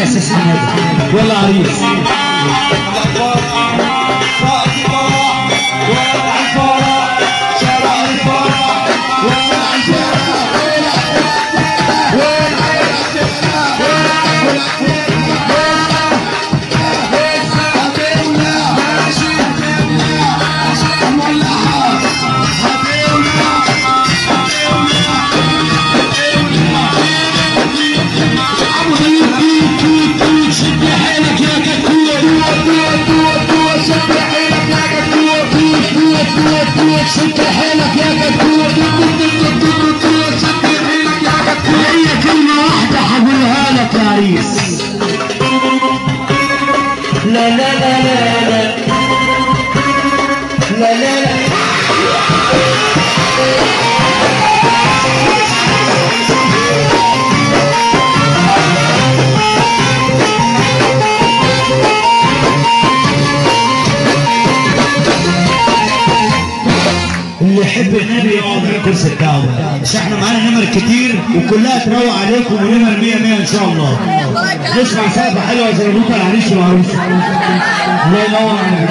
اساس النادي ولا عريس شد حيلك يا كتكوت شد حيلك يا كتكوت هي كلمة واحدة هقولها لك يا عريس لا لا لا لا لا لا لا لا اللي يحب النبي يقعد على الكرسي بتاعه بس احنا معانا نمر كتير وكلها تروق عليكم ونمر 100 100 ان شاء الله. نسمع سقفه حلوه زي بوطه العريس والعروسه. الله ينور عليك.